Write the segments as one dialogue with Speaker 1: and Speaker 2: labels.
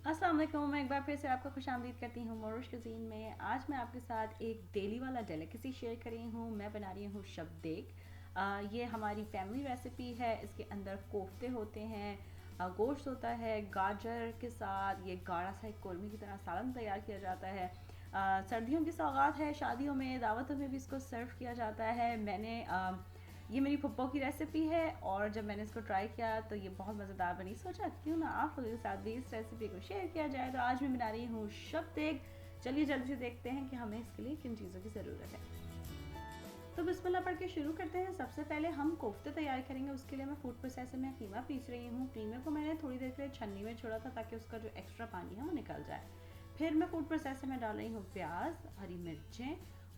Speaker 1: अस्सलाम वालेकुम। मैं एक बार फिर से आपका खुशामदीद करती हूँ मोरिश कुज़ीन में। आज मैं आपके साथ एक डेली वाला डेलिकेसी शेयर कर रही हूँ। मैं बना रही हूँ शबदेग। ये हमारी फैमिली रेसिपी है। इसके अंदर कोफ्ते होते हैं, गोश्त होता है, गाजर के साथ ये गाढ़ा सा एक कौरमे की तरह सालन तैयार किया जाता है। सर्दियों की सौगात है, शादियों में दावतों में भी इसको सर्व किया जाता है। ये मेरी फुप्पो की रेसिपी है और जब मैंने इसको ट्राई किया तो ये बहुत मज़ेदार बनी। सोचा क्यों ना आप लोगों के साथ भी इस रेसिपी को शेयर किया जाए। तो आज मैं बना रही हूँ शबदेग। चलिए जल्दी से देखते हैं कि हमें इसके लिए किन चीज़ों की ज़रूरत है। तो बिस्मिल्लाह पढ़ के शुरू करते हैं। सबसे पहले हम कोफ्ते तैयार करेंगे। उसके लिए मैं फूड प्रोसेसर में कीमा पीस रही हूँ। कीमे को मैंने थोड़ी देर के लिए छन्नी में छोड़ा था ताकि उसका जो एक्स्ट्रा पानी है वो निकल जाए। फिर मैं फूड प्रोसेसर में डाल रही हूँ प्याज, हरी मिर्चें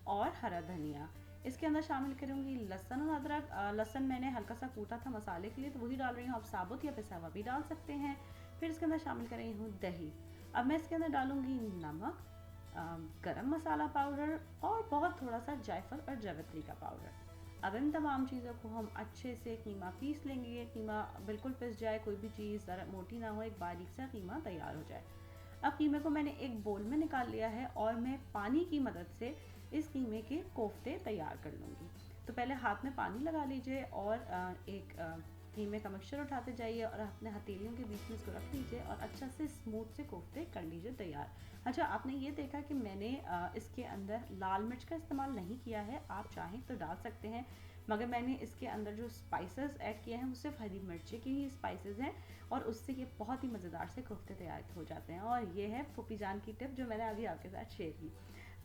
Speaker 1: और हरा धनिया। इसके अंदर शामिल करूँगी लहसुन और अदरक। लहसुन मैंने हल्का सा कूटा था मसाले के लिए, तो वही डाल रही हूँ। आप साबुत या पिसा हुआ भी डाल सकते हैं। फिर इसके अंदर शामिल कर रही हूँ दही। अब मैं इसके अंदर डालूँगी नमक, गरम मसाला पाउडर और बहुत थोड़ा सा जायफल और जावित्री का पाउडर। अब इन तमाम चीज़ों को हम अच्छे से कीमा पीस लेंगे। कीमा बिल्कुल पिस जाए, कोई भी चीज़ ज़रा मोटी ना हो, एक बारीक सा कीमा तैयार हो जाए। अब कीमे को मैंने एक बोल में निकाल लिया है और मैं पानी की मदद से इस कीमे के कोफ्ते तैयार कर लूँगी। तो पहले हाथ में पानी लगा लीजिए और एक कीमे का मिक्सचर उठाते जाइए और अपने हथेलियों के बीच में इसको रख लीजिए और अच्छा से स्मूथ से कोफ्ते कर लीजिए तैयार। अच्छा, आपने ये देखा कि मैंने इसके अंदर लाल मिर्च का इस्तेमाल नहीं किया है। आप चाहें तो डाल सकते हैं, मगर मैंने इसके अंदर जो स्पाइसेस ऐड किए हैं वो सिर्फ हरी मिर्ची की ही स्पाइसेस हैं और उससे ये बहुत ही मज़ेदार से कोफ्ते तैयार हो जाते हैं। और ये है फूफी जान की टिप जो मैंने अभी आपके साथ शेयर की।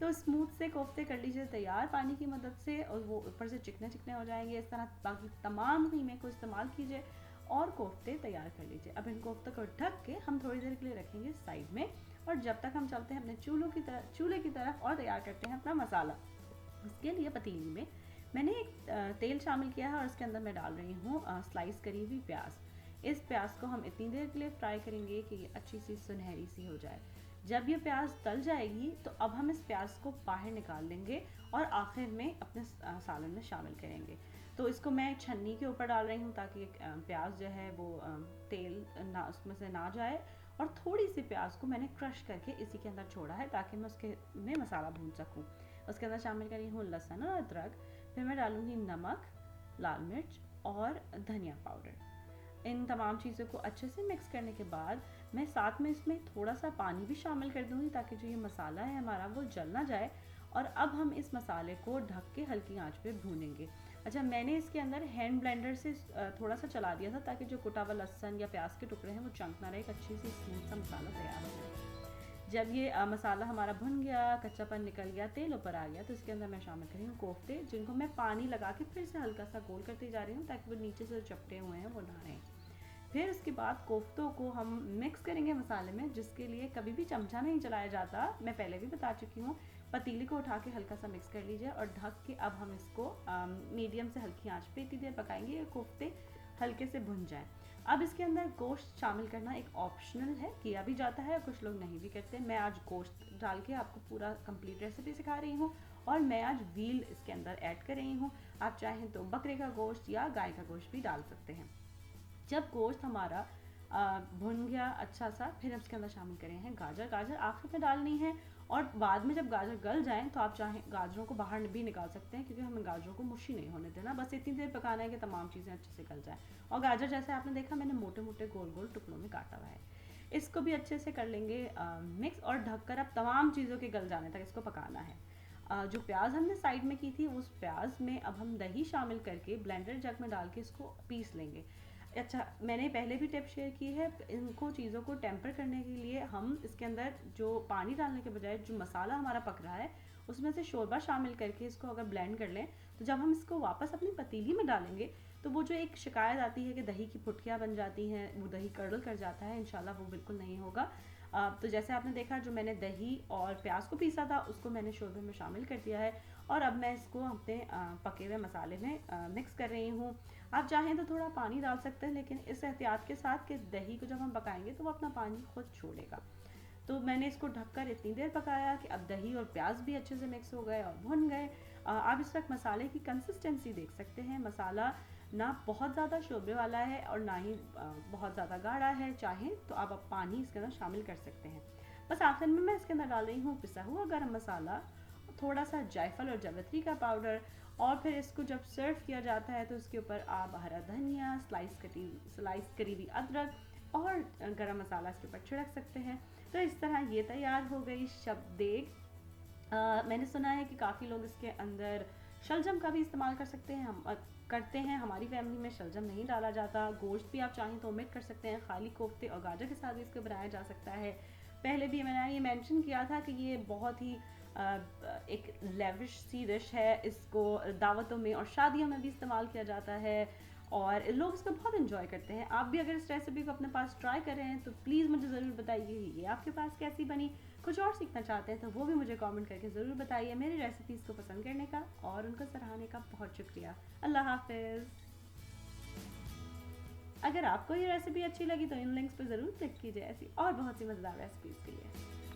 Speaker 1: तो स्मूथ से कोफ्ते कर लीजिए तैयार पानी की मदद से और वो ऊपर से चिकने चिकने हो जाएंगे। इस तरह बाकी तमाम कीमे को इस्तेमाल कीजिए और कोफ्ते तैयार कर लीजिए। अब इन कोफ्तों को ढक के हम थोड़ी देर के लिए रखेंगे साइड में और जब तक हम चलते हैं अपने चूल्हे की तरफ और तैयार करते हैं अपना मसाला। उसके लिए पतीली में मैंने एक तेल शामिल किया है और इसके अंदर मैं डाल रही हूँ स्लाइस करी हुई प्याज। इस प्याज को हम इतनी देर के लिए फ्राई करेंगे कि ये अच्छी सी सुनहरी सी हो जाए। जब ये प्याज तल जाएगी तो अब हम इस प्याज को बाहर निकाल लेंगे और आखिर में अपने सालन में शामिल करेंगे। तो इसको मैं छन्नी के ऊपर डाल रही हूँ ताकि प्याज जो है वो तेल ना उसमें से ना जाए। और थोड़ी सी प्याज को मैंने क्रश करके इसी के अंदर छोड़ा है ताकि मैं उसके में मसाला भून सकूँ। उसके अंदर शामिल करी हूँ लहसुन और अदरक। फिर मैं डालूँगी नमक, लाल मिर्च और धनिया पाउडर। इन तमाम चीज़ों को अच्छे से मिक्स करने के बाद मैं साथ में इसमें थोड़ा सा पानी भी शामिल कर दूँगी ताकि जो ये मसाला है हमारा वो जल ना जाए। और अब हम इस मसाले को ढक के हल्की आंच पे भूनेंगे। अच्छा, मैंने इसके अंदर हैंड ब्लेंडर से थोड़ा सा चला दिया था ताकि जो कुटा हुआ लहसुन या प्याज के टुकड़े हैं वो चंक ना रहे, एक अच्छी सी स्मूथ सा मसाला तैयार हो जाए। जब ये मसाला हमारा भुन गया, कच्चापन निकल गया, तेल ऊपर आ गया, तो इसके अंदर मैं शामिल कर रही हूँ कोफ्ते, जिनको मैं पानी लगा के फिर से हल्का सा गोल करती जा रही हूँ ताकि वो नीचे से चपटे हुए हैं वो ना रहें। फिर उसके बाद कोफ्तों को हम मिक्स करेंगे मसाले में, जिसके लिए कभी भी चमचा नहीं चलाया जाता, मैं पहले भी बता चुकी हूँ। पतीली को उठा के हल्का सा मिक्स कर लीजिए और ढक के अब हम इसको मीडियम से हल्की आंच पे इतनी देर पकाएंगे ये कोफ्ते हल्के से भुन जाएं। अब इसके अंदर गोश्त शामिल करना एक ऑप्शनल है, किया भी जाता है, कुछ लोग नहीं भी करते। मैं आज गोश्त डाल के आपको पूरा कंप्लीट रेसिपी सिखा रही हूँ और मैं आज व्हील इसके अंदर ऐड कर रही हूँ। आप चाहें तो बकरे का गोश्त या गाय का गोश्त भी डाल सकते हैं। जब गोश्त हमारा भुन गया अच्छा सा, फिर हम इसके अंदर शामिल करें हैं गाजर। गाजर आखिर में डालनी है और बाद में जब गाजर गल जाएं तो आप चाहें गाजरों को बाहर भी निकाल सकते हैं, क्योंकि हमें गाजरों को मुश्की नहीं होने देना। बस इतनी देर पकाना है कि तमाम चीज़ें अच्छे से गल जाएं। और गाजर जैसे आपने देखा मैंने मोटे मोटे गोल गोल टुकड़ों में काटा हुआ है। इसको भी अच्छे से कर लेंगे मिक्स और ढककर अब तमाम चीज़ों के गल जाने तक इसको पकाना है। जो प्याज हमने साइड में की थी उस प्याज में अब हम दही शामिल करके ब्लेंडर जग में डाल के इसको पीस लेंगे। अच्छा, मैंने पहले भी टिप शेयर की है, इनको चीज़ों को टेम्पर करने के लिए हम इसके अंदर जो पानी डालने के बजाय जो मसाला हमारा पक रहा है उसमें से शोरबा शामिल करके इसको अगर ब्लेंड कर लें तो जब हम इसको वापस अपनी पतीली में डालेंगे तो वो जो एक शिकायत आती है कि दही की फुटकियाँ बन जाती हैं, वो दही कर्डल कर जाता है, इंशाल्लाह वो बिल्कुल नहीं होगा। तो जैसे आपने देखा जो मैंने दही और प्याज को पीसा था उसको मैंने शोरबे में शामिल कर दिया है और अब मैं इसको अपने पके हुए मसाले में मिक्स कर रही हूँ। आप चाहें तो थोड़ा पानी डाल सकते हैं, लेकिन इस एहतियात के साथ कि दही को जब हम पकाएंगे तो वो अपना पानी खुद छोड़ेगा। तो मैंने इसको ढककर इतनी देर पकाया कि अब दही और प्याज भी अच्छे से मिक्स हो गए और भुन गए। आप इस वक्त मसाले की कंसिस्टेंसी देख सकते हैं। मसाला ना बहुत ज़्यादा शोरबे वाला है और ना ही बहुत ज़्यादा गाढ़ा है। चाहें तो आप पानी इसके अंदर शामिल कर सकते हैं। बस आखिर में मैं इसके अंदर डाल रही हूँ पिसा हुआ गरम मसाला, थोड़ा सा जायफल और जावित्री का पाउडर, और फिर इसको जब सर्व किया जाता है तो उसके ऊपर आप हरा धनिया, स्लाइस करी हुई अदरक और गरम मसाला इसके ऊपर छिड़क सकते हैं। तो इस तरह ये तैयार हो गई शबदेग। मैंने सुना है कि काफ़ी लोग इसके अंदर शलजम का भी इस्तेमाल कर सकते हैं, हम करते हैं। हमारी फैमिली में शलजम नहीं डाला जाता। गोश्त भी आप चाहें तो ओमिट कर सकते हैं। खाली कोफ्ते और गाजर के साथ भी इसको बनाया जा सकता है। पहले भी मैंने ये मेंशन किया था कि ये बहुत ही एक लेविश सी डिश है। इसको दावतों में और शादियों में भी इस्तेमाल किया जाता है और लोग इसको बहुत इन्जॉय करते हैं। आप भी अगर इस रेसिपी को अपने पास ट्राई कर रहे हैं तो प्लीज़ मुझे ज़रूर बताइए ये आपके पास कैसी बनी। कुछ और सीखना चाहते हैं तो वो भी मुझे कमेंट करके ज़रूर बताइए। मेरी रेसिपीज़ को पसंद करने का और उनको सराहने का बहुत शुक्रिया। अल्लाह हाफिज़। अगर आपको ये रेसिपी अच्छी लगी तो इन लिंक्स पर ज़रूर क्लिक कीजिए ऐसी और बहुत सी मज़ेदार रेसिपीज़ के लिए।